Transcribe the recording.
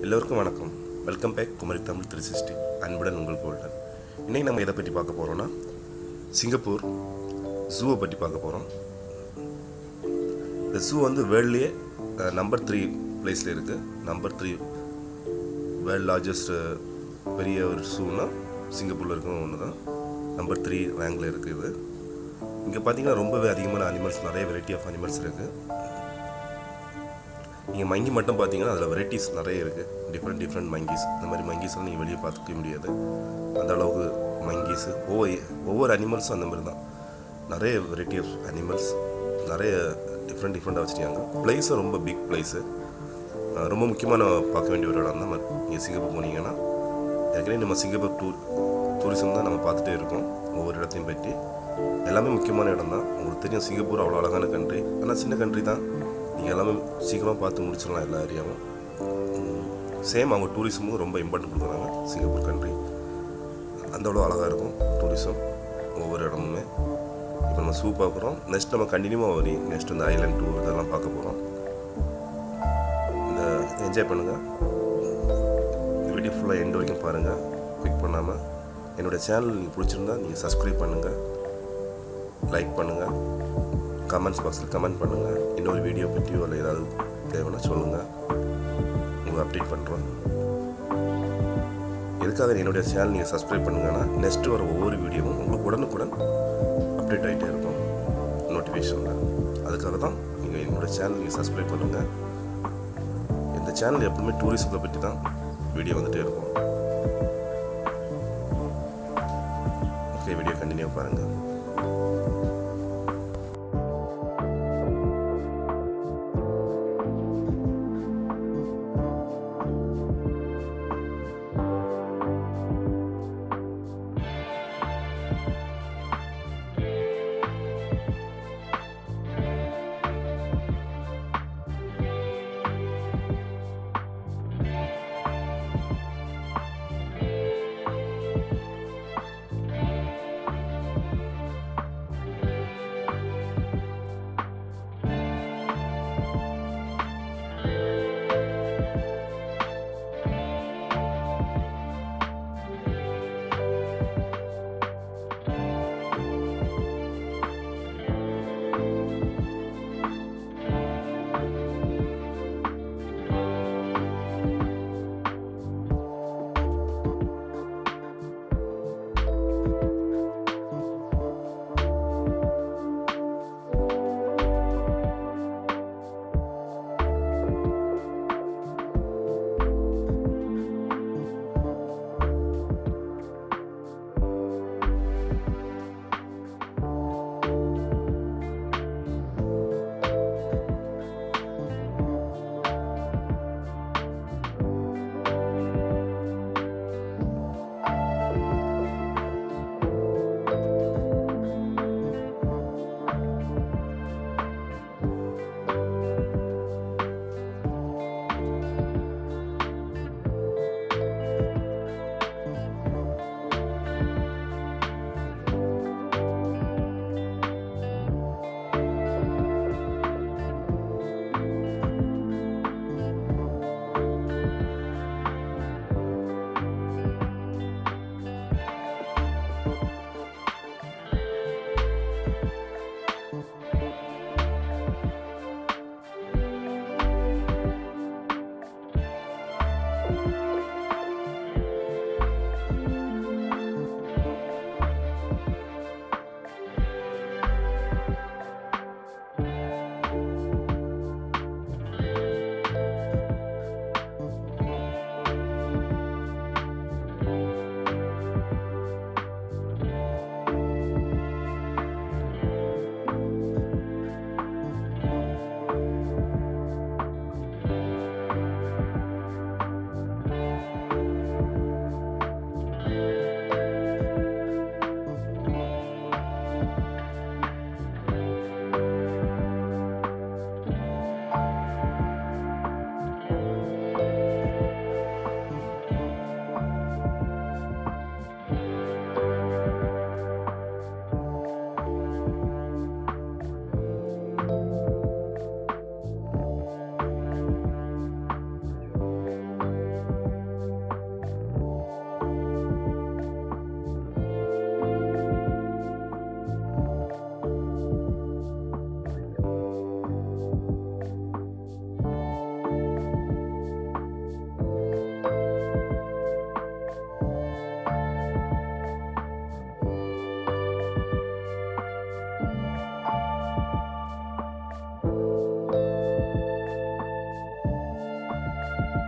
எல்லோருக்கும் வணக்கம். Welcome back Kumari Tamil 360. அன்புடன் உங்கள் கோல்டன். இன்றைக்கி நம்ம எதை பற்றி பார்க்க போகிறோன்னா, சிங்கப்பூர் ஜூவை பற்றி பார்க்க போகிறோம். இந்த ஜூ வந்து வேர்ல்ட்லேயே நம்பர் 3 பிளேஸில் இருக்குது. நம்பர் 3 வேர்ல்ட் லார்ஜஸ்ட் பெரிய ஒரு ஜூன்னா சிங்கப்பூரில் இருக்கணும் ஒன்று தான். நம்பர் 3 ரேங்கில் இருக்குது. இங்கே பார்த்தீங்கன்னா ரொம்பவே அதிகமான அனிமல்ஸ், நிறைய வெரைட்டி ஆஃப் அனிமல்ஸ் இருக்குது. நீங்கள் மங்கி மட்டும் பார்த்தீங்கன்னா அதில் வெரைட்டிஸ் நிறைய இருக்குது. Different monkeys. இந்த மாதிரி மங்கீஸ்லாம் நீங்கள் வெளியே பார்த்துக்க முடியாது. அந்த அளவுக்கு மங்கீஸு ஒவ்வொரு அனிமல்ஸும் அந்த மாதிரி தான். நிறைய வெரைட்டி ஆஃப் அனிமல்ஸ், நிறைய டிஃப்ரெண்ட்டாக வச்சுருக்காங்க. பிளேஸும் ரொம்ப பிக் பிளேஸு. ரொம்ப முக்கியமான பார்க்க வேண்டிய ஒரு இடம் தான். நீங்கள் சிங்கப்பூர் போனீங்கன்னா ஏற்கனவே நம்ம சிங்கப்பூர் டூரிசம் தான் நம்ம பார்த்துட்டே இருக்கோம். ஒவ்வொரு இடத்தையும் பற்றி எல்லாமே முக்கியமான இடம் தான். உங்களுக்கு தெரியும், சிங்கப்பூர் அவ்வளோ அழகான கண்ட்ரி. ஆனால் சின்ன கண்ட்ரி தான். நீங்கள் எல்லாமே சீக்கிரமாக பார்த்து முடிச்சிடலாம் எல்லா ஏரியாவும். சேம் அவங்க டூரிசமும் ரொம்ப இம்பார்ட்டன்ட் கொடுக்குறாங்க. சிங்கப்பூர் கண்ட்ரி அந்த அவ்வளோ அழகாக இருக்கும் டூரிசம் ஒவ்வொரு இடமுமே. இப்போ நம்ம ஷூ பார்க்குறோம். நெக்ஸ்ட் நம்ம கண்டினியூவாக நெக்ஸ்ட் இந்த ஐலாண்ட் டூர் இதெல்லாம் பார்க்க போகிறோம். இந்த என்ஜாய் பண்ணுங்கள். இந்த வீடியோ ஃபுல்லாக எண்ட் வரைக்கும் பாருங்கள். கிளிக் பண்ணாமல் என்னோடய சேனல் நீங்கள் பிடிச்சிருந்தா நீங்கள் சப்ஸ்கிரைப் பண்ணுங்கள், லைக் பண்ணுங்கள், கமெண்ட்ஸ் பாக்ஸில் கமெண்ட் பண்ணுங்கள். இன்னொரு வீடியோ பற்றியோ இல்லை ஏதாவது தேவைன்னா சொல்லுங்கள், உங்களுக்கு அப்டேட் பண்ணுறோம். எதுக்காக என்னுடைய சேனல் நீங்கள் சப்ஸ்கிரைப் பண்ணுங்கன்னா, நெக்ஸ்ட்டு வர ஒவ்வொரு வீடியோவும் உங்களுக்கு உடனுக்குடன் அப்டேட் ஆகிட்டே இருக்கும் நோட்டிஃபிகேஷனில். அதுக்காக தான் நீங்கள் என்னோடய சேனல் நீங்கள் சப்ஸ்கிரைப் பண்ணுங்கள். இந்த சேனல் எப்பவுமே டூரிசத்தை பற்றி தான் வீடியோ வந்துகிட்டே இருக்கும். ஓகே, வீடியோ கண்டினியூ பாருங்கள். தேங்க்யூ.